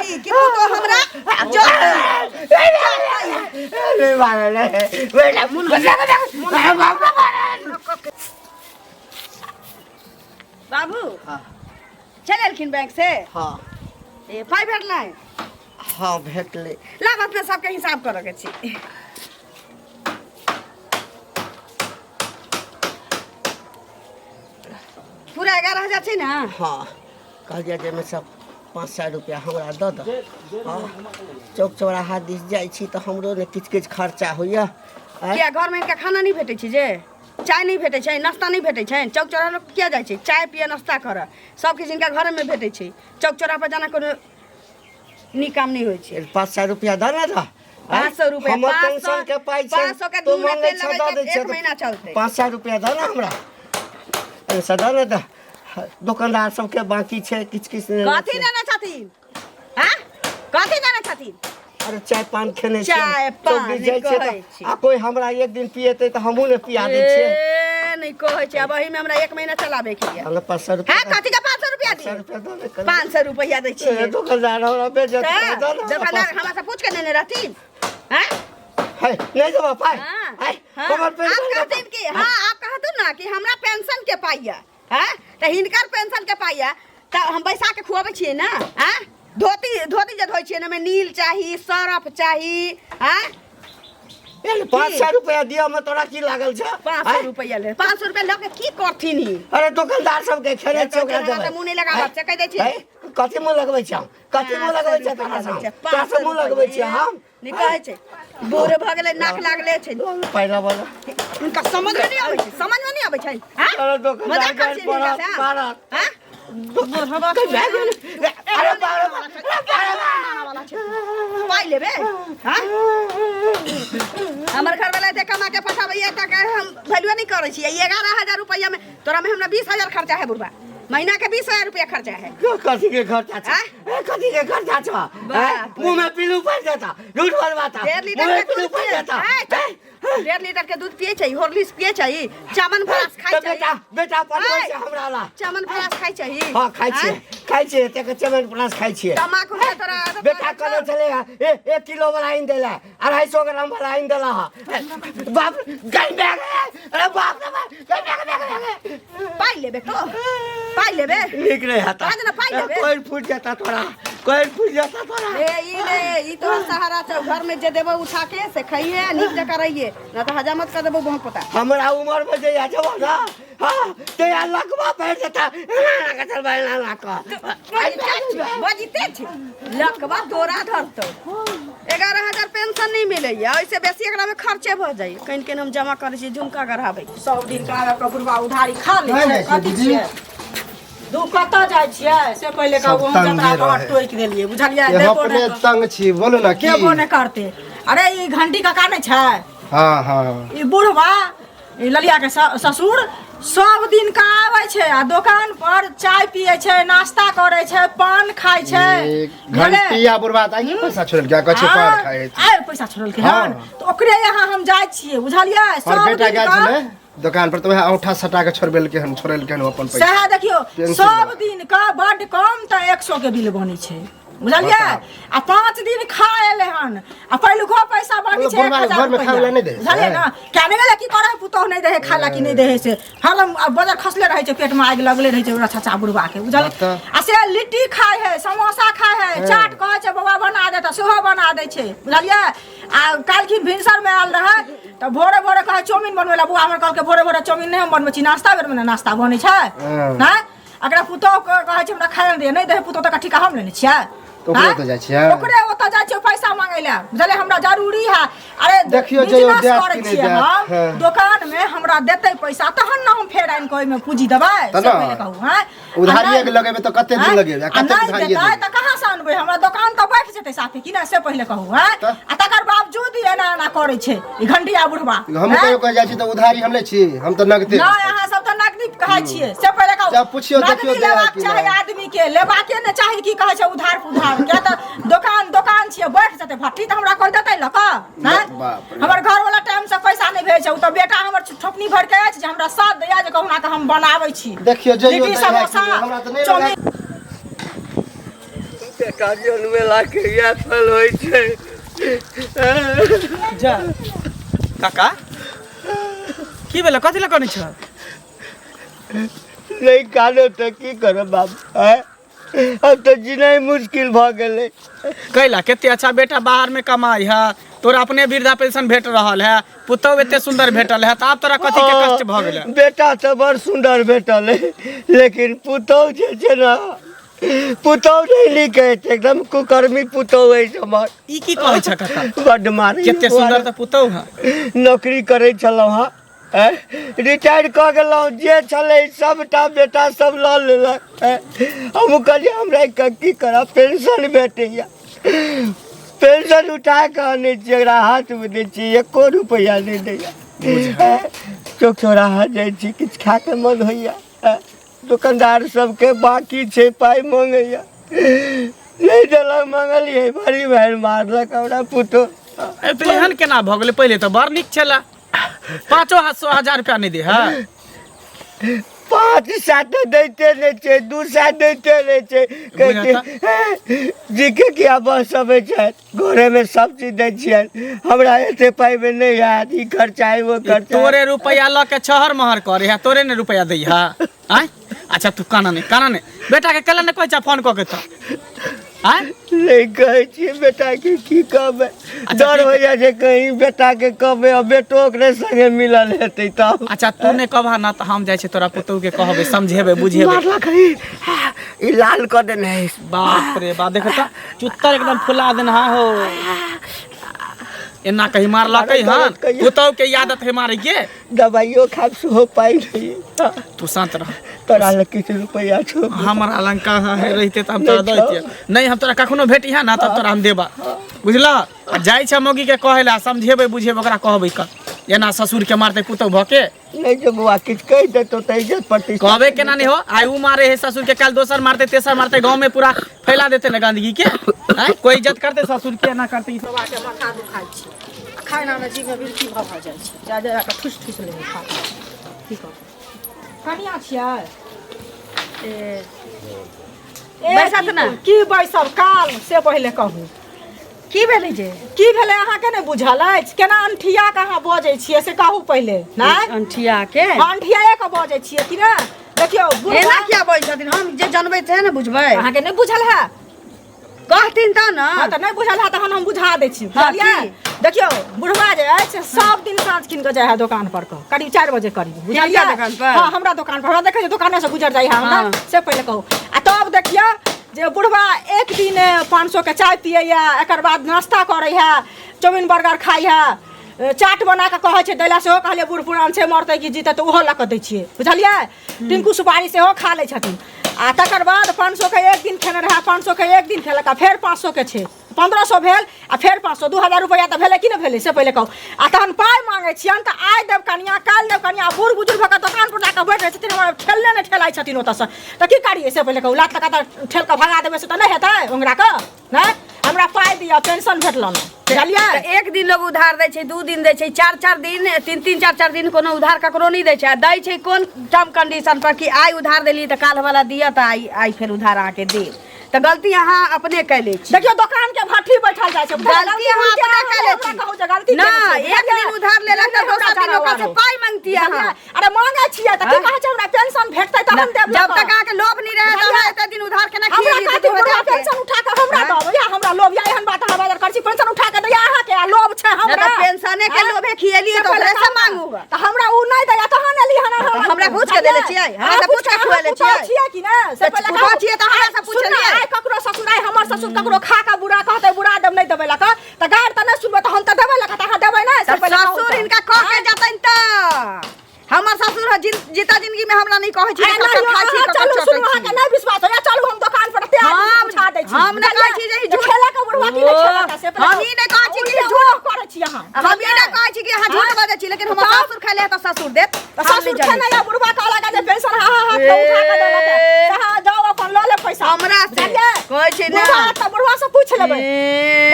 कही कि तो हमरा जो नहीं मारे बेटा बाबू चललखिन बैंक से हाँ ए पाई भेटलै हाँ भेटले लागत में सबके हिसाब करऽ के छी पूरा 11,000 छै ना हाँ कहलिए जे में सब 500 रुपया हमरा दऽ दऽ हाँ चौक चौराहा दिस जाइ छी तऽ हमरो ने किछ किछ खर्चा होइए किया घर में इनका खाना नहीं भेटै छै जे चाय नहीं भेटै छै नाश्ता नहीं भेटै छै चौक चौराहा लोग किया जाइ छै चाय पिए नाश्ता करऽ सब किछ इनका घर में भेटै छै चौक चौराहा पर जाना कोनो नी काम नहीं होइ छै 500 रुपया दऽ ना दऽ 500 रुपया हम पेंशन के पाई छै 500 के तो 2 मांगे रुपया छ दऽ दै छै 1 महीना चलतै 500 रुपया दऽ ना हमरा ऐसा दऽ ना दऽ दुकानदार सबके बाकी छै किछ किछ कथी देना छथिन हैं कथी देना छथिन अरे चाय पान खेने चाय पान जाइ छै तऽ आ कोई हमरा एक दिन पिएतै तऽ हमहू ने पिया दै छियै ए नहीं कहै छै अब एही में हमरा 1 महीना चलाबे के लिए हमरा 500 रुपया हैं कथी का 500 रुपया दी 500 रुपया दै छियै दुकानदार हमरा बेइज्जत कर दो ना दुकानदार हमरा से पूछ के लेने रहथिन हैं है नहीं देबो पाई है हमर पेंशन आप कहते कि हां आप कहतु ना कि हमरा पेंशन के पाइया हैं त हिनकर पेंशन के पाइया त हम पैसा के खुआबै छियै ना हैं धोती जे धोइ छियै ना में नील चाही सरफ चाही हैं 500 रुपया दिया में तोरा की लागल छ 500 रुपया ले 500 रुपया लके की करथिन ही अरे दुकानदार सब के खेले चोकरा देबै त मुंह नहीं लगाबत से कह दै छी कथि मुंह लगबै छ कथि मुंह लगबै छ तोरा सब पैसा मुंह लगबै छ हम नहीं कहै छै बोरे भ गेलै नाक लागले छै पहिला वाला उनका समझ में नहीं आबै छै समझ में नहीं आबै छै हैं अरे दुकानदार मजाक कर छी पारा हैं अरे पाई लेबे हैं हमर घर वाला एते कमा के पठाबैया त हम वैल्यू नहीं करै छी 11,000 रुपया में तोरा में हमरा 20,000 खर्चा है बुढ़वा महीना के 20,000 रुपया खर्चा है कथि के खर्चा छ कथि के खर्चा छ मुंह में पीलू पड़ जाता झूठ बोलवाता 1.5 लीटर के दूध पिए जाता 1.5 लीटर के दूध पिए चाहिए हॉर्लिक्स पिए चाहिए चामन फ्लास खाई चाहिए बेटा पढ़बै छै हमरा ला चामन फ्लास खाई चाहिए हां खाई छियै ते चामन फ्लास खाई छियै तमाकू में तोरा बेटा करे चलेगा 1 किलो वाला इन देला 250 ग्राम वाला इन देला बाप गई बैग अरे बाप रे बाप पाई लेबे तो पाई लेबे निक नहीं आता आज ना पाई लेबे कोई फूट जाता तोरा कोई फूट जाता तोरा ई तो सहारा छ घर में जे देबो उठा के से खाइए नीक जका रहिए ना तो हजामत कर देबो बहुत पता हमरा उम्र में जे आ जबो ना हां ते लकवा बैठ जाता ना का चल भाई ना का बजिते छ लकवा तोरा धरतो 11,000 पेंशन नहीं मिलैया ऐसे बेसी एकरा में खर्चे भ जाई कहीं के हम जमा करे छी झुमका गढ़ाबै 100 दिन का कपुरवा उधारी खा ले छै कथि छियै दू कतऽ जाइ छियै से पहिले कहू हम जतरा घर टोक देलिए बुझलियै देबो अपने तंग छी बोलो ना की केबो ने करते अरे ई घंटी का काने छै हां हां ई बुढ़वा ई ललिया के ससुर सब दिन का आवे छै आ दुकान पर चाय पिए छै नाश्ता करे छै पान खाय छै घंटिया बुढ़वा त आइ पैसा छोड़ल क्या कछ पान खाए आइ पैसा छोड़ल के हन तो ओकरे यहाँ हम जाइ छियै बुझलियै सब बेटा गेल छले दुकान पर तो वह औठा सटा के छोड़बेल के हन छोड़ल के हन अपन पैसा सहा देखियो सब दिन का बड कम त 100 के बिल बनी छै बुझलियै आ 5 दिन खा एले हन आ पहिलुको पैसा बाकी छै 1000 घर में खावला नहीं दे बुझलियै ना कहने गेले की करे पुतौ नहीं दे खाला की नहीं दे से हम बाजार खसले रहे छै पेट में आग लगले रहे छै ओरा चाचा बुढ़वा के बुझलियै आ से लिट्टी खाय है समोसा खाय है चाट कहै छै बाबा बना दे त सेहो बना दे छै बुझलियै आ काल की भिनसर में आल रहे त भोरे भोरे कहै चाउमीन बनवेला बुआ हमर कहल के भोरे भोरे चाउमीन नहीं हम बनबै छी नाश्ता बेर में नाश्ता बनै छै ना अगर पुतौ कहै छै हमरा खाय दे नहीं दे पुतौ त ठिका हम लेने छियै तो ओकरे तो जाय छियै ओकरे ओत जाय छियै पैसा मांगे ला बुझले हमरा जरूरी है अरे देखियो जे करे छियै हम दुकान में हमरा देतै पैसा तहन ना हम फेर आइन कोई में पूंजी देबै से पहिले कहू हैं उधारी के लगेबे तो कते दिन लगेबे कते उधारी देतै त कहां से अनबै हमरा दुकान त बैठ जेतै साथे कि ना से पहिले कहू हैं आ तकर बावजूद एना एना करे छै ई घंटिया बुढ़वा हम कह जाय छी त उधारी हम ले छी हम त नगदे ना अहाँ सब त नगदी कहै छियै से पहिले कहू जब पूछियो देखियो चाहे आदमी के लेबा के ने चाहे की कहै छै उधार क्या तो दुकान छियै बैठ जते भट्टी त हमरा कोई देतै लक हमर घर वाला टाइम से पैसा नहीं भेज छै उ त बेटा हमर ठोपनी भर के अछि जे हमरा साथ दैया जे कहूना के हम बनाबै छी देखियो जे लिट्टी समोसा हमरा त नहीं बेटा जन्मेला के इएह फल होइ छै। जा काका की भेलै कथी लए कनै छ? नहीं कानो तो की करब बाप, अब तो जीना मुश्किल भ गेलै। कैला केते अच्छा बेटा बाहर में कमाई है, तोरा अपने वृद्धा पेंशन भेट रहल है, पुतौ एते सुंदर भेटल है, आब तोरा कथी के कष्ट भ गेलै? बेटा तो बड़ सुंदर भेटल है, लेकिन पुतौ जे छै ना, पुतौ नहीं नीक है, एकदम कुकर्मी पुतौ है हमर। ई की कहै छ काका? बड मारी केते सुंदर त पुतौ है। नौकरी करै छलहुँ हाँ, रिटायर कऽ गेलहुँ, जे छलै सबटा बेटा सब लऽ लेलक। हम कहलियै हमरा की करब, पेंशन भेटैया, पेंशन उठा कऽ आनै छियै, एकरा हाथमे दै छियै, 1 रुपैया नहि दैया। चौक चौराहा जाइ छी, किछु खा के मन होइया, दुकानदार सबके बाकी छै, पाइ मंगैया, नहीं देलक, मंगलियै भरी भारी मारलक हमरा पुतौ। तो एहन केना भ गेलै? पहिले त बड़ नीक छला, 500,000 रुपया नहीं दे है। 5 सात दैते नहीं छै, 2 सात दैते नहीं छै, कहते जी के किया बस अबै छै, घरे में सब चीज दै छियै, हमरा एते पाइ में नहीं हैत, ई खर्चा है वो खर्चा। तोरे रुपया ल के छहर महर करे है, तोरे ने रुपया दै है। आय अच्छा तू काना नहीं बेटा के कल ने कहै छ फोन क के त आय नहीं कहै छियै बेटा के की कहबै, डर होइया जे कहीं बेटा के कहबै और बेटो के संगे मिलल हेतै तब। अच्छा तू ने कहबा ना त हम जाय छै तोरा पुतौ के कहबै, समझेबै बुझेबै। मारला कहीं ई लाल कर देने है। बाप रे बाप, देख त चुत्तर एकदम फुला देना हो, एना कहीं मारला कहीं हन, पुतौ के आदत है मारे के। दवाइयो खाब सेहो पाइ नहीं, तू शांत रह। तोरा लग किछु रुपैया छौ? हमारा लंग कहाँ है, रहते त हम तोरा दैतियै। नहीं हम तोरा कखनो भेटी है ना तब तोरा हम देबा, बुझला? आ जाय छ मौगी के कहेला, समझेबै बुझेबै, ओकरा कहबै क एना ससुर के मारते पुतौ भ के। नहीं जो बुआ किछु कहि देतो त इज्जत प्रतिष्ठा कहबे केना नहीं हो, आइ उ मारे है ससुर के, कल दोसर मारते तेसर मारते, गांव में पूरा फैला देते ना गंदगी के। कोई इज्जत करते ससुर के ना करते? सब आके माथा दुखाइ छै, खाना में जीव में बिरकी भ जाइ छै, जा जा के ठुस ठुस ले खा की कर। कनिया छियै बैसत ना की बैसब काल से पहिले कहू की भेलै जे की भेलै अहाँके नहि बुझल अछि? केना अंठिया के अहाँ बजै छियै से कहू पहिले। नहि अंठिया के अंठिया के बजै छियै कि ने? देखियौ एना किया बजै छथिन, हम जे जनबै ते ने बुझबै। अहाँके नहि बुझल है, कहथिन त न। हाँ तऽ नहि बुझल है तहन हम बुझा दै छी। हाँ, बुझलियै? देखियौ बुढ़वा जे अछि सब दिन साँझ कीन के जाय है दुकान पर के, करीब 4 बजे करीब, बुझलियै? दुकान पर? हाँ हमरा दुकान पर, हमरा देखै छियै दुकाने से गुजर जाइ है हमरा, से पहिले कहू। आ तब देखियौ जे बुढ़वा एक दिन 500 के चाय पिए है, एकर बाद नाश्ता करे है, चाउमीन बर्गर खाइ है, चाट बना के कहै छै दैला, सेहो कहलियै बूढ़ पुरान छै मरतै कि जीतै तऽ ओहो लऽ कऽ दै छियै, बुझलियै? टिंकू सुपारी सेहो खा लै छथिन। आ तकर बाद 500 के एक दिन खेने रहा, 500 के एक दिन खेलक, आ फेर 500 के छै, 1500 भेल, आ फेर 500, 2000 रुपया तऽ भेलै कि नहि भेलै से पहिले कहू। आ तहन पाइ मांगै छियनि तऽ आइ देब कनिया काल्हि देब कनिया, बूढ़ बुजुर्ग भऽ कऽ दोकान पर जाकऽ बैठ रहै छथिन, हमरा ठेलने नहि ठेलाइ छथिन ओतऽसँ, तऽ की करियै से पहिले कहू? लात लगा तऽ ठेल कऽ भगा देबै से तऽ नहि हेतै ओंगरा कऽ? नहि हमरा पाइ दिअ, पेंशन भेटल ने, बुझलियै? एक दिन लोग उधार दै छै, 2 दिन दै छै, 4-4 दिन, 3-3 4-4 दिन कोनो उधार ककरो नहीं दै छै। दै छै कोन टर्म कंडीशन पर कि आइ उधार देली तऽ काल्हि वाला दिअ तऽ आई फेर उधार आके दे, तो गलती अहाँ अपने कैले छी। देखियो दुकान के भट्ठी बैठल जाय छै, गलती अहाँ अपने कैले छी। कहू जे गलती ना एक दिन उधार लेलक त दोसर दिन ओकरा से पाइ मांगती अहाँ। अरे मांगे छियै त की कहै छै हमरा पेंशन भेटतै त हम देब। जब तक अहाँके लोभ नहीं रहे त अहाँ एते दिन उधार केना खियै ली? तो पेंशन उठा के हमरा दब, या हमरा लोभ, या एहन बात अहाँ बाजार कर छी, पेंशन उठा के दैया अहाँ के लोभ छै हमरा? पेंशने के लोभे खियेली त ओकरे से मांगू त हमरा उ नै दैया तहन एली हन हमरा पूछ के देले छियै, हमरा से पूछ के खुएले छियै कि नै? से पहिले पूछा छियै त हमरा से पूछलियै। आइ ककरो ससुर, आइ हमर ससुर ककरो खा के बुरा कहतै, बुरा देब नहीं देबै लक त गाड़ त नै सुनबै, त हम त देबै लक, त अहाँ देबै नै? से पहिले ससुर इनका कह के जतन त हमर ससुर जीता जिंदगी में हमरा नहीं कहै छी कखन खा छी कखन चलू चटै सुनू, छी। अहाँके नै विश्वास होइया, चलू हम दुकान पर तैयार पूछा दै छी। हम नै कहै छी जे झूठ खेला के बुढ़वा की नै खेला से पहिले हम ई नै कहै छी कि झूठ करै छी अहाँ। हम ई नै कहै छी कि अहाँ झूठ बाजै छी, लेकिन हमर ससुर खैले त ससुर देत, ससुर खेना या बुढ़वा कहला के जे पेंशन हा हा के उठा के देलक, कहा जाओ अपन ल ले पैसा हमरा से कहै छी ना बुढ़वा से पूछ लेबै,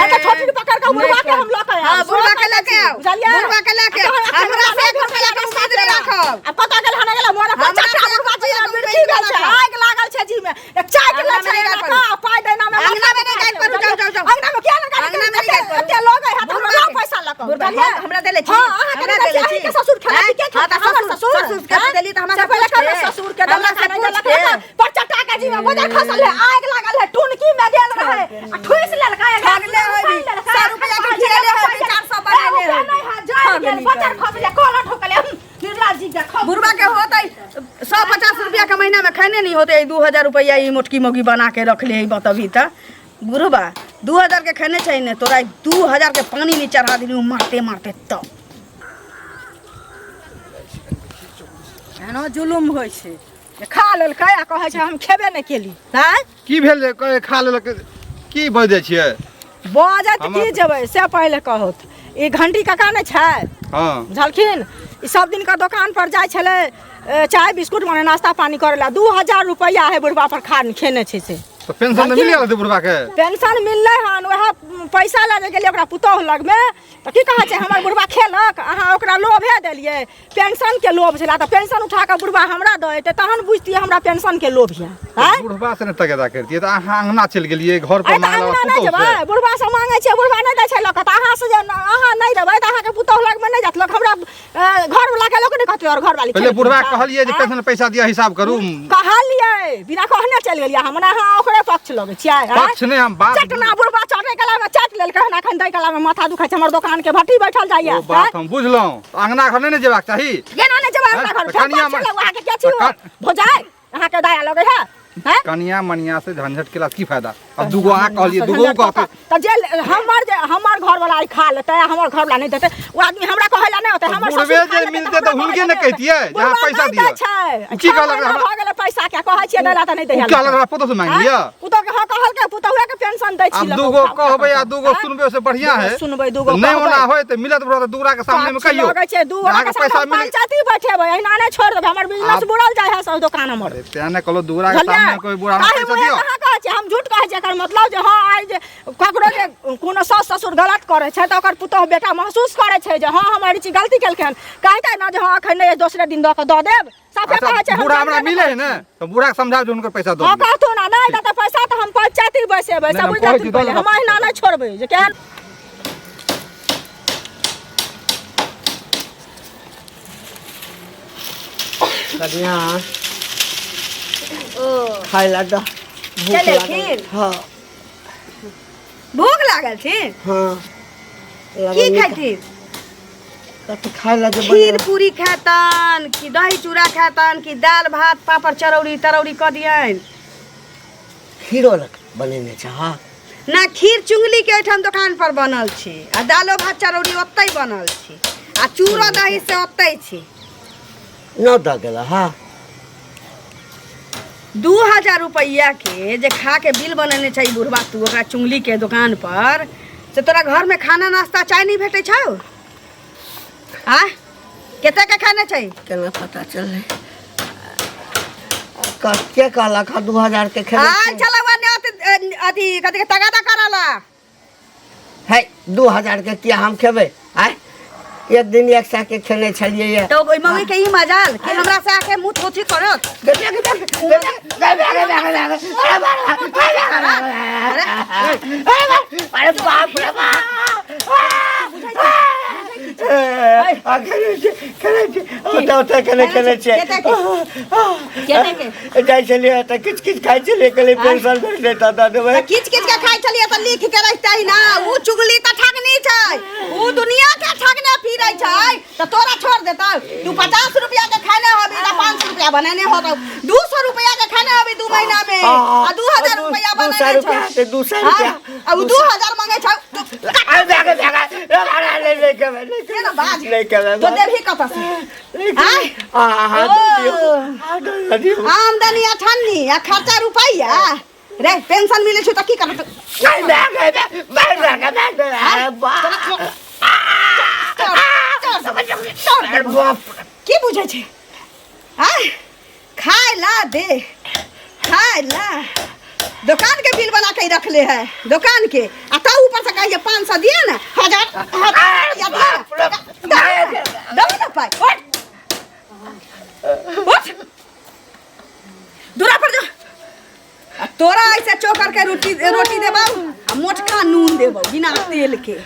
नहीं त छोटी पकड़ के बुढ़वा के हम ल के हां बुढ़वा के लेके आओ, बुढ़वा के लेके आओ, हमरा से रुपया के उम्मीद नै राखब। आ पता गेल हने गेल मोर पर चक्का बुढ़वा जी बिरखी गेल छै, आग लागल छै जी में, एक चाय के ले छै का पाई देना में अंगना में बुझलियै हमरा देले छी हां अहाँ के देले छी के ससुर खेला के हां त ससुर के देली त हमरा पहले कहले ससुर के देला से नहीं देला पर चटा जी में बजा खसल है आग लागल है टुनकी में गेल रहे आ ठुस लेलका है भागले होई 100 रुपया के खिलेले हो 400 बनाले हो नहीं हां जाय गेल बजा खसले कोला ठोकले निर्लाज जी के बुढ़वा के होते 150 रुपया के महीना में खाने नहीं होते 2000 रुपया ई मोटकी मोगी बना के रख ले बतभी त बुढ़वा 2000 के खाने चाहिए ने तोरा 2000 के पानी नहीं चढ़ा दिली मारते मारते तो एना जुलुम होय छै खा लेल कया कहै छै हम खेबे नहीं केली हैं की भेल जे कहे खा लेलक की बज जाइ छियै बजत की जेबै से पहले कहत ई घंटी काका नहीं छै हां बुझलखिन ई सब दिन का दुकान पर जाय छले चाय बिस्कुट माने नाश्ता पानी करे ला 2000 रुपया है बुढ़वा पर खान खेने छै से तो पेंशन मिल गेल बुढ़वा के पेंशन मिलले हन वह पैसा ले गेलिए ओकरा पुतोह लग में त की कहै छै हमर बुढ़वा खेलक अहाँ ओकरा लोभे देलिए पेंशन के लोभ छला त पेंशन उठा के बुढ़वा हमरा दए त तहन बुझतिए हमरा पेंशन के लोभ है हैं बुढ़वा से न तगेदा करतिए त अहाँ अंगना चल गेलिए घर पर मांगला नहीं जेबै बुढ़वा से मांगे छै बुढ़वा नहीं दै छै लोक त अहाँ से अहाँ नहीं देबै त अहाँ के पुतोह लग में नहीं जात लोक हमरा घर वाला के लोक नहीं कहते और घर वाली पहले बुढ़वा कहलिए जे पेंशन पैसा दिया हिसाब करू कहलिए बिना कहने चल गेलिए हमरा अहाँ ओकरे पक्ष लगे छियै पक्ष ने हम बात चटना बुढ़वा चटे कला में चट लेल कहना खन दै कला में माथा दुखाय छै हमर दुकान के भट्टी बैठल जाइए ओ बात हम बुझलौ अंगना घर नहीं जेबाक चाही केना नहीं जेबाक अंगना घर कनिया अहाँ के के छी भोजाय अहाँ के दया लगे है हैं कनिया मनिया से झंझट केला की फायदा अब दुगो आ कहलिए दुगो कहते त जे हमर घर वाला खा लेते हमर घर वाला नहीं देते वो आदमी हमरा कहला नहीं होते हमर बुढ़वे जे मिलते त हुनके न कहतिए जहां पैसा दिया की कहलक हमरा भ गेल पैसा क्या कहै छियै देला त नहीं देला कहलक हमरा पुतो से मांग लिया पुतो के कहल के पुतोहे के पेंशन दै छी अब दुगो कहबै आ दुगो सुनबे से बढ़िया है सुनबै दुगो नहीं होना होय त मिलत बुढ़वा दूरा के सामने में कहियो लगे छै दूरा के पैसा पंचायती बैठेबै एहना नहीं छोड़ देबै हमर बिजनेस बुड़ल जाय है सब दुकान हमर तेने कहलो दूरा के सामने कोई बुढ़ा पैसा दियो कहाँ कहै छै हम झूठ कहै छै एकर मतलब जे हां आइ जे ककरो जे कोनो सास ससुर गलत करे छै त ओकर पुतोह बेटा महसूस करे छै जे हां हमर ई गलती केलखन कहतै ना जे हां अखन नहीं दोसरे दिन द के द देब साफे कहै छै बुढ़ा हमरा मिले है ना तो बुढ़ा के समझा जे उनकर पैसा दो हां कहथु ना नहीं देतै पैसा त हम पंचायती बैसेबै सब बुझलथिन पहिले हम एहना नहीं छोड़बै जे केहन कन्या ओ खाइ ला द चले खीर हां भूख लागल छी हां की खाइती त खाइ ला जे खीर पूरी खातन कि दही चूड़ा खातन कि दाल भात पापड़ चरौड़ी तरौड़ी क दियन खीरो बनेने छ हां ना खीर चुंगली के ओठाम दुकान पर बनल छी आ दालो भात चरौड़ी ओतै बनल छी आ चूड़ा दही से ओतै छी न द गेला हां 2000 रुपया के जे खा के बिल बनेने छै बुढ़वा तू ओकरा चुंगली के दुकान पर से तोरा घर में खाना नाश्ता चाय नहीं भेटे छौ आ केते के खाने छै केना पता चले के कहला खा 2000 के खेले आ चलवा ने अथी कथि के तगादा कराला है 2000 के किया हम खेबै आय एक दिन एक सा के खेने छलिए ये तो ओइ मम्मी के ई मजाल कि हमरा से आके मुंह थोथी करत अरे बाप रे जाय छलिए त किछ किछ खाइ छलिए कले पेंशन भेट देता था देबै किछ किछ के खाइ छलिए त लिख के रखतै ना ऊ चुगली त ठगनी छै ऊ दुनिया के ठगने फिरै छै त तोरा छोड़ देतौ तू 50 रुपया के खाने होबी त 500 रुपया बनाने होतौ 200 रुपया के खाने होबी 2 महीना में आ 2000 रुपया बनाने छै 200 रुपया अब 2000 मांगे छौ केना बाज तो देबही कतऽ से आमदनी अठन्नी आ खर्चा रुपैया रे पेंशन मिले छै त की करत की बुझे छै खाय ला दे खाय ला दुकान के बिल बना के रख ले है दुकान के आ ता ऊपर से कहिए 500 दिए ना 1000 दे ना पाई उठ दूरा पर जो तोरा ऐसे चोकर के रोटी देबौ आ मोटका नून देबौ बिना तेल के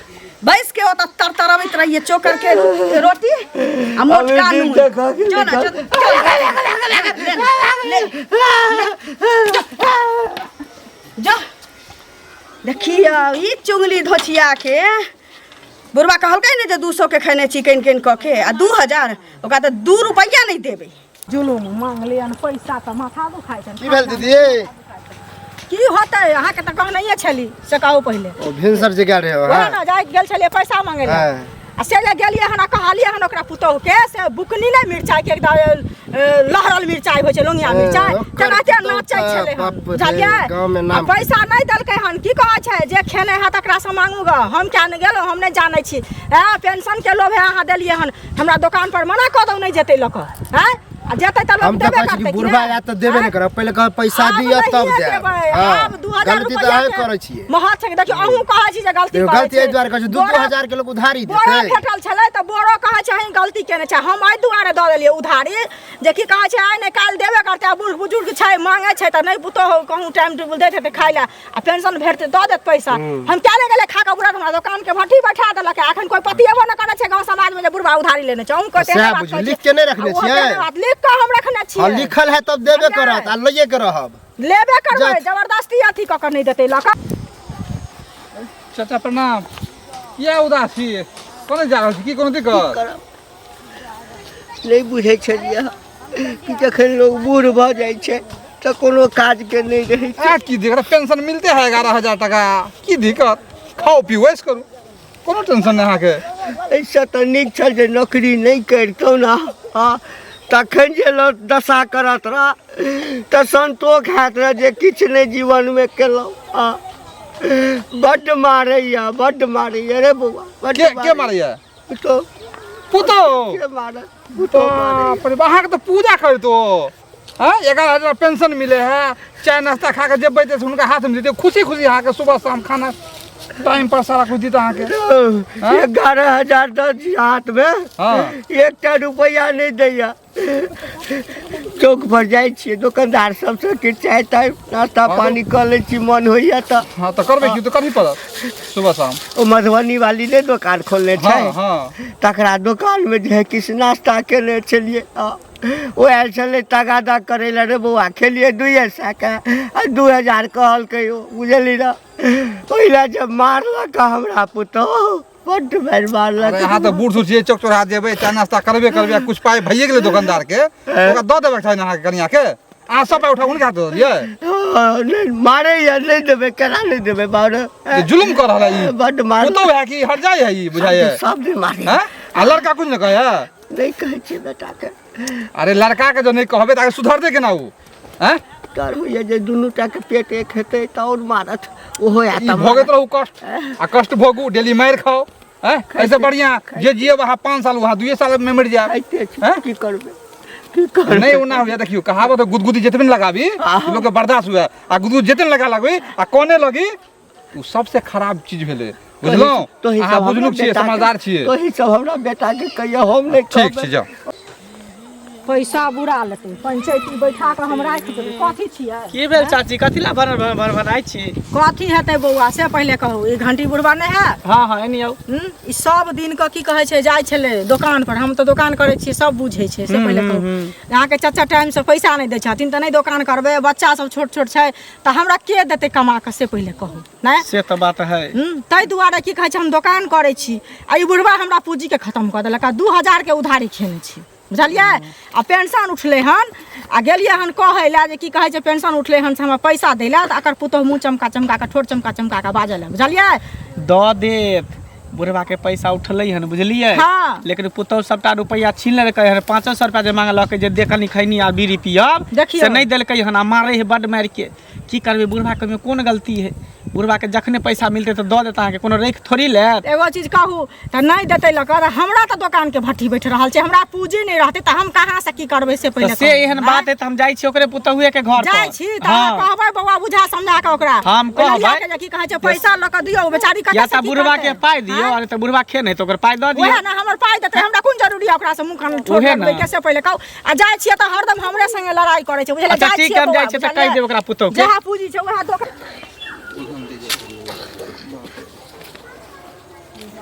बैस के होता तरतरावित रहिए चोकर के रोटी आ मोटका अभी नून दिन खा के जो ना जो जा देखिए ई चुंगली धोचिया के बुढ़वा कहलकै ने जे 200 के खैने चिकन केन क के आ 2000 ओकरा त 2 रुपया नहीं देबै जुलूम मांग लियन पैसा तऽ माथा दुखाइ छनि की भेल दीदी की होतै अहाँके तऽ कहनैये छली से कहू पहिले ओ भिनसर जे गेल रहे हो वएह ना जाय गेल छलियै पैसा मांगे ले हाँ। आ से जे गेलियै हन कहलियै हन ओकरा पुतोह के से बुकनी नै मिरचाई के एकदम लहरल मिरचाई होइ छै लोंगिया मिरचाई ओकर तकरा ते पुतोह नाचै तऽ छलै बाप रे, बुझलियै गाँव में नाम- आ पैसा नहि देलकै हन की कहै छै जे खेने है तकरा से मांगू ग हम क्या नहि गेलहुँ हम नहि जानै छी पेंशन के लोभे अहाँ देलियै हन हमरा दोकान पर मना कऽ दौ नहि जेतै लऽ कऽ हैं आ जेतै तऽ हम लोग तो देबे कहै छी करतै कि बुढ़वा या तो देबे नहीं करब पहले कह पैसा आब दिया तब नहिये दे देबै, हां आब 2000 गलती तो रुपया अहे के करै छियै महत छै देखियौ अहूँ कहै छी जे गलती देखियौ, करै गलती एहि दुआरे कहै छै, 2-2000 के लोग उधारी बोरा देतै। फेटल छलै तऽ बोरो कहै छै अहीं गलती केने छै हम एहि दुआरे दऽ देलियै उधारी जे की कहै छै आइ नहि काल्हि देबे करतै आ बूढ़ बुजुर्ग छै मांगे छै तऽ नहि पुतोह कहूँ टाइम टेबुल दैत हेतै खाइ लए आ पेंशन भेटतै दऽ देत पैसा हम क्या नहि गेलै खा कऽ बुढ़ा हमरा दोकान के भट्टी बैठा देलक एखन कोई पतिएबो नहि करै छै गाँव समाज में जे बुढ़वा उधारी लेने छै अहूँ कहते सएह बुझियौ, लिख के नहि रखने छियै? लिख कऽ हम रखने छियै हां लिखल है तब देबे करत आ लइए के रहब लेबे करबै जब- जबरदस्ती अथी कऽ कऽ नहि देतै लऽ कऽ चाचा प्रणाम किया उदास छी कोने जा रहल छी की कोनो दिक्कत नहीं बुझे छलियै कि जखन लोग बूढ़ भऽ जाइ छै तऽ कोनो काज के नहीं रहे छै आ की दिक्कत पेंशन मिलते है 11,000 टका की दिक्कत खाओ पियो ऐश करू कोनो टेंशन नहीं अहाँके ऐसा तऽ नीक छल जे नौकरी नहीं करितौ ना हाँ तखन जे लोग दशा करत रह तऽ संतोष हैत रह जे किछु नहि जीवनमे केलहुँ हाँ बड्ड मारैया रे बौआ बड्ड के मारैया पुतोह पुतो के मारत पुतोह मारैया बाप रे अहाँके तो पूजा करतो हाँ 11,000 पेंशन मिले है चाय नाश्ता खा के जेबै तऽ हुनका हाथ में देते खुशी खुशी अहाँके सुबह शाम खाना टाइम पर सारा कुछ देता अहाँके 11,000 दऽ दी हाथ में हाँ। एकटा रुपैया नहीं दैया चौक पर जाइ छियै दुकानदार सबसे कि चाय ताय नाश्ता पानी कऽ लै छी मन होइया तऽ हाँ तो करबै की तो करही पड़त सुबह शाम ओ मधुबनी वाली ने दुकान खोलने छै हाँ हाँ तकरा दुकान में जे है किछु नाश्ता केने छलियै ओ आयल छलै तगादा करै लए रे बौआ खेलियै 200 के आ 2000 कहलकै ओ बुझली ना ओहि लए जब मारलक हमरा पुतोह बड्ड मारि मारलक अरे अहाँ तो बूढ़ सूढ़ छियै चौक चौराहा जेबै चाय नाश्ता करबे करबै कुछ पाइ भइए गेलै दुकानदार के ओकरा दऽ देबै छै अहाँके कनिया के अहाँ सब पाइ उठा हुनका हाथ दऽ दियै नहीं मारैया नहीं देबै केना नहीं देबै बाबू ये जुलुम कर रहा है बड्ड मार तो है कि हट जाए है ये बुझाइए सब दिन मारै हैं आ लड़का कुछ न कहे है नहीं कहै छियै बेटा के अरे लड़का के जो नहीं कहबे ताके सुधरते केना उ हैं डर होइया जे दुनू टा के पेट एक हेतै तऽ और मारत ओहो या ई तऽ भोगैत रहू कष्ट आ कष्ट भोगू डेली मार खाओ हैं ऐसे बढ़िया जे जिए वहाँ 5 साल वहाँ 2 साल में मर जाए खाइते छी हैं? की करबै की करबै नहीं ओना हो देखियो कहावत है, गुदगुदी जितने न लगाबी उ लोग के बर्दाश्त हुआ आ गुदगुदी जितने लगा लगबी आ कोने लगी उ सबसे खराब चीज भेले बुझलो तोही अहाँ सब बुझनुक छियै समझदार छियै तोही सब हमरा बेटा के कहिया हम नहीं ठीक कहबै छै जाओ पैसा बुरा लेतै पंचायती बैठा कऽ हम राखि देबै कथी छियै की भेल चाची कथी ला भरभराइ छी कथी हेतै बौआ से पहिले कहू ई घंटी बुढ़वा नहि है हाँ हाँ एनी आउ ई सब दिन के की कहै छै जाइ छलै दोकान पर हम तऽ दोकान करै छियै सब बुझै छै से पहिले कहू अहाँके चाचा टाइम से पैसा नहि दै छथिन तऽ नहि दोकान करबै बच्चा सब छोट छोट छै तऽ हमरा के देतै कमा कऽ से पहिले कहू नहि से तो बात है ताहि दुआरे की कहै छै हम दोकान करै छी आ ई बुढ़वा हमरा पूँजी के खत्म कऽ देलक आ 2000 के उधारी खेने छी बुझलियै आ पेंशन उठलै हन आ गेलियै हन कहै लए जे की कहै छै पेंशन उठलै हन से हमरा पैसा दै लए तऽ एकर पुतोह मुँह चमका चमका कऽ ठोर चमका चमका कऽ बाजल बुझलियै दऽ देत बुढ़वा के पैसा उठलै हन बुझलियै हाँ। लेकिन पुतौह सबटा रुपैया छीन लेलकै हन 500 रुपया जे मांगलकै जे दे कनी खैनी आ बीड़ी पियब देखियौ। से नहीं देलकै हन आ मारै है बड्ड मारि के की करबै बुढ़वा के में कोन गलती है बुढ़वा के जखने पैसा मिलते तो दऽ देता अहाँके कोनो रेख थोड़ी लेत एगो चीज कहू तऽ नहि देतै लऽ कऽ हमरा तऽ दोकान के भट्ठी बैठ रहल छै हमरा पूँजी नहि रहतै तऽ हम कहाँ से की करबै से तो पहिले से कहू। एहन बात है तो हम जाइ छी ओकरे पुतहुए के घर जाइ पर छी तऽ अहाँ कहबै बौआ बुझा समझा कऽ ओकरा हम ओकरा कहबै। लए के जे की कहै छै पैसा लऽ कऽ दियौ बेचारी या कतऽ से तऽ की बुढ़वा करतै? के पाइ दियौ हाँ? अरे तऽ बुढ़वा खे नहीं तो ओकर पाइ दऽ दियौ ओहे ना हमर पाइ देतै हमरा कोन जरूरी है ओकरा से मुँह कान ठोक ओहे लगबै ना। कैसे पहिले कहू आ जाइ छियै तऽ हरदम हमरे संगे लड़ाई करै छै बुझलियै अच्छा, जाइ ठीक छियै है, हम बौआ, जाइ छियै तऽ बुझलियै? कहि देब ओकरा पुतहु के। जहाँ पूँजी छै वहाँ दोकान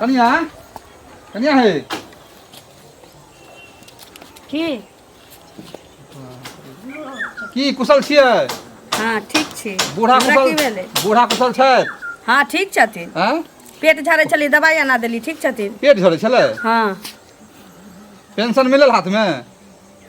कनिया कनिया है की कुशल छियै? हाँ ठीक छी। बूढ़ा हमरा की कुशल भेलै? बूढ़ा कुशल छै? हाँ ठीक छथिन। हैं? पेट झाड़े छली दवाई आना देली, ठीक छथिन। पेट झड़े छलै? हाँ पेंशन मिलल हाथ में?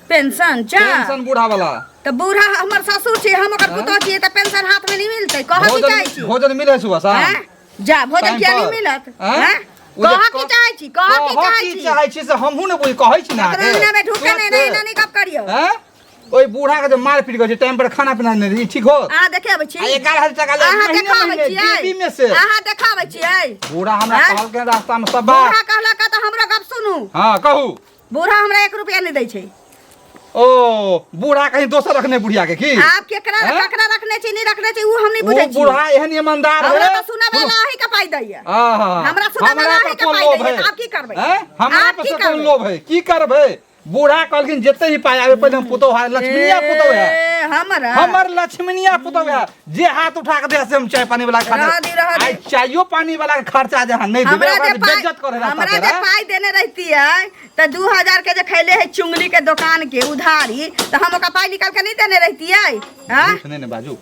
पेंशन पेंशन बूढ़ा वाला? तो बूढ़ा हमर ससुर छी, हम ओकर पुतोह छी, तो पेंशन हाथ में नहीं मिलते। कह की चाहे छी? भोजन मिले सुबह शाम? हैं? जा भोजन टाइम किया नहीं पर? मिलत? हैं? हैं? ओ जे कह की चाहे छी? कह की चाहे छी? चाहे छी से हमहू ने बुझ कहै छी ना। महीना में ढुके नहीं नहीं कब करियो? हैं? ओइ बूढ़ा के जे मार पीट गए टाइम पर खाना पीना नहीं दी, ठीक हो? आ देखाबै छी। 11,000 टका ले अहाँ महीने देखाबै महीने छियै? डीबी में से। अहाँ देखाबै छियै? बूढ़ा हमरा हैं? कहल के रास्ता में सब बात। बूढ़ा कहला का तो हमरा गप सुनू। हां कहू। बूढ़ा हमरा 1 रुपया नहीं दै छै। ओ बूढ़ा कहीं दोसर रखने बुढ़िया के की? आप केकरा हैं? ककरा रखने छी नहीं रखने छी उ हम नहीं वो बुझै छी। बूढ़ा एहन ईमानदार है। हमरा तो सुनाबे ला ही के पाई दैया। आहा हमरा सुनाबे ला ही के पाई दैया। आप की करबै? हैं? हमरा आप पे की से कोन करबै? लोभ है? की करबै? बूढ़ा कहलखिन जते ही पाए आवे पहले हम पुतौ है लक्ष्मीनिया पुतौ है। ए, हमरा हमर लक्ष्मीनिया पुतौ है। जे हाथ उठा के दे से हम चाय पानी वाला खा रह दी, रह दी। आई चायो पानी वाला के खर्चा जे नहीं देबे हमरा ओकरा जे के पाई बेइज्जत करे रास्ता हमरा जे तेरा। पाई देने रहती है तो 2000 के जे खैले है चुंगली के दुकान के उधारी तो हम ओका पाई निकाल के नहीं देने रहती है। हां झूठ नहीं ने बाजू।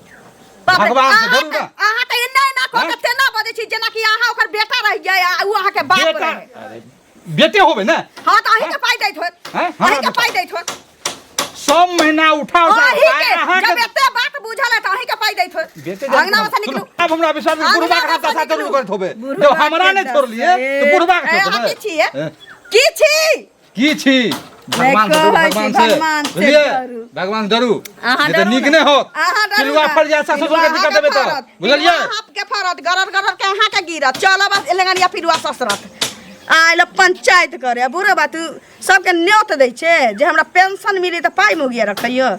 बाप रे, भगवान से अहाँ जरूर ना। अहाँ तो एना को के तेना बजै छी जेना कि अहाँ ओकर बेटा रह जाय आ उ अहाँ के बाप बेटा रहे। अरे बेटे होबे ना? हां तो अहीं के पाई दैत होत। हैं? अहीं के पाई दैत होत। सब महीना उठा अहीं के अहाँ जब के एते बात बुझल है तो अहीं के पाई दैत होत। बेटे अंगना में से निकलू। अब हमरा विश्वास में बुढ़बा के हाथ साथ जरूर करत होबे। जब हमरा ने छोड़ लिए तो बुढ़बा के छोड़ की देबे। छी? की छी? की छी? भगवान से कहै छी, भगवान से भगवान से बुझलिए? डरू। भगवान डरू। अहाँ ये तो डरू नीक ना। नहीं होत। अहाँ डरू पिलुआ ना। फड़ जाए ससुर के पिलुआ दिक्कत अहाँ देबे के तो फड़त। बुझलिए? पिलुआ आपके फरत गरर गरर के अहाँ के गिरत। चल बस एलंगनिया पिलुआ ससरत। आइल पंचायत करे बुढ़ो बात सबके न्योत दै छे जे हमरा पेंशन मिली त पाई मुगिया रखियो।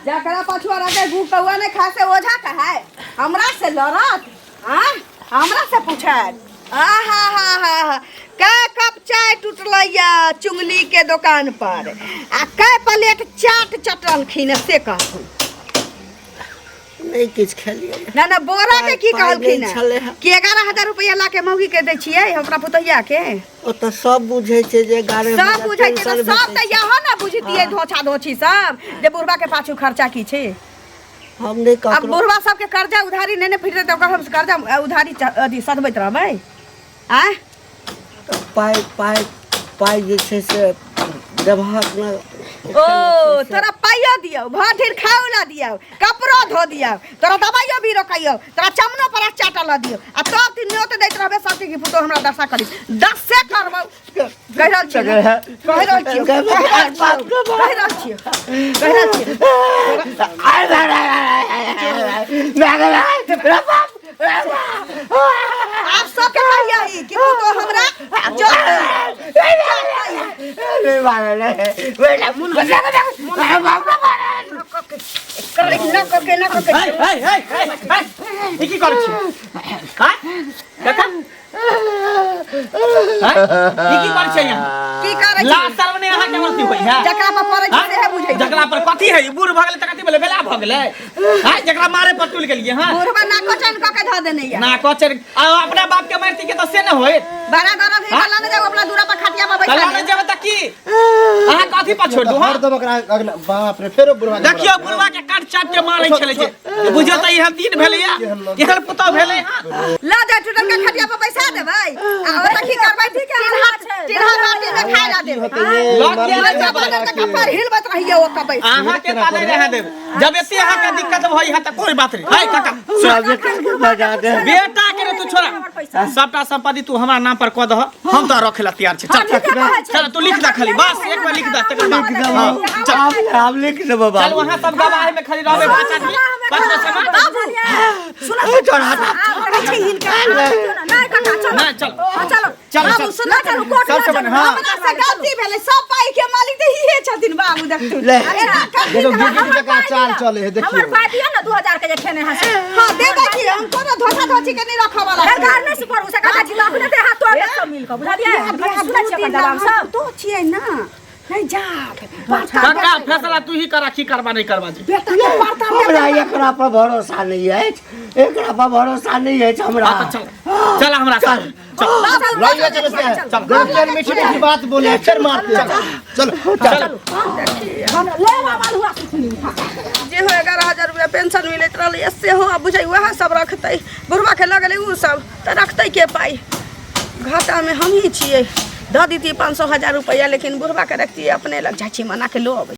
जकरा पछुआ रखे गु कौआ ने खा से ओझा का है हमरा से लड़त। हां हमरा से पूछत आहा हा हा का कप चाय टूटलैया चुंगली के दुकान पर आ कै प्लेट चाट चटल खिन से कहू। नहीं किछ खेलिए ना ना बोरा के की पाइ कहलखिन नहि छलै हँ। कि 11,000 रुपया ला के मौगी के दै छियै हमरा पुतहिया के। ओ तो सब बुझे छे जे 11 सब बुझै छै त सब त यहाँ ना बुझतियै धोछा धोछी सब जे बुढ़वा के पाछू खर्चा की छै। हम नहीं अब ककरो बुढ़वा सबके कर्जा उधारी नहीं फिरते तो ओकर हम कर्जा उधारी अथी सधबैत रहबै। आय पाई पाई पाई जे छे से देबहक न। ओ तोरा पाइयो दियो भर ढेर खाओ ला दियो कपड़ो धो दियो तोरा दवाइयो भी रोकाइयो तोरा चमनो पर चाटल दियो आ तब तीन न्योत दैत रहबे सबके कि पुतो हमरा दशा करी 10 से करबौ कह रहल छी कह रहल छी कह रहल छी कह रहल छी आप सब के कहिया ही कि पुतो हमरा जो ई की करै छी? हां काका ई की करै छी यहाँ? की करे छी? ला सर्वने अहाँ के मरती होई है? जकरा पर पड़ै छै सेहे बुझै छै। जकरा पर कथी है? बूढ़ भ गेलै त कथी भेलै? बेला भ गेलै? हां जकरा मारे पर तुल गेलिए हां? बुढ़वा ना कोचन क के ध देने या ना कचर आ अपना बाप के मारती के त से न होय। बड़ा दर्द है वाला ने जब अपना दूरा पर खटिया पर बैठा कला ले। न जेब त की? अहाँ कथी पर छोड़ दू हां? हरदम ओकरा अगला बाप रे फेरो बुढ़वा के देखियो बुढ़वा के काट चाट के मारै छले जे बुझियो त इहन दिन भेलै या इहन पुतो भेलै हां। ला दे टूटल के खटिया पर बैसा देबै आ ओता की करबै ठीक है तिरहा बाटी में खा जा देबै। लग गेलै जब तक कपर हिलबत रहिए ओ कबै। अहाँ के ता नहीं रह देब। जब एते अहाँ के दिक्कत भई है त कोई बात नहीं। हाय काका बजा दे बेटा के रे तू छोड़ा सबटा संपत्ति तू हमरा नाम पर क दह हम तो रखे ला तैयार छै। चल चल तू लिख दे खाली बस एक बार लिख दे तकर बाद हम लिख देबो चल बाबू। वहां सब गवाह में खाली रहबे पांच आदमी बस में समाज सुना छोड़ा छै हिनका नहीं काका चलो ना चल चलो चलो, बाबू सुना चलो कोर्ट सबसे में बने, हाँ। हमरा से गलती भेलै सब पाई के मालिक त इहे छथिन बाबू देख तू। ले। देखो गिरगिट जका चाल चले है देखियो। हमर पाई दिया ना 2000 के जे खेने हस हां दे देखी हम कोनो धोखा धोची के नहीं रखा वाला। सरकार ने से पर उसे कहा जी लाख ने हाथ तोड़ के सब मिल के बुझा दिए सुना छिए दबाव सब तो छिए ना नहीं जा काका फैसला तू ही करा की करबा नहीं करबा जी। बेटा के पड़ता हमरा एकरा पर भरोसा नहीं है। एकरा पर भरोसा नहीं है हमरा। चल चल हमरा साथ लइया चलो से डॉक्टर मीठी मीठी बात बोले फिर मारते हैं। चलो ले बाबा हुआ जे हो 11,000 रुपया पेंशन मिलत रहलै ऐसे हो अब बुझाइ वएह सब रखतै बुढ़वा के लगले उ सब त रखतै के पाई घाटा में हम ही छियै दऽ दीती 500,000 रुपया लेकिन बुढ़वा के रखती अपने लग जाइ छी मना के लो अबै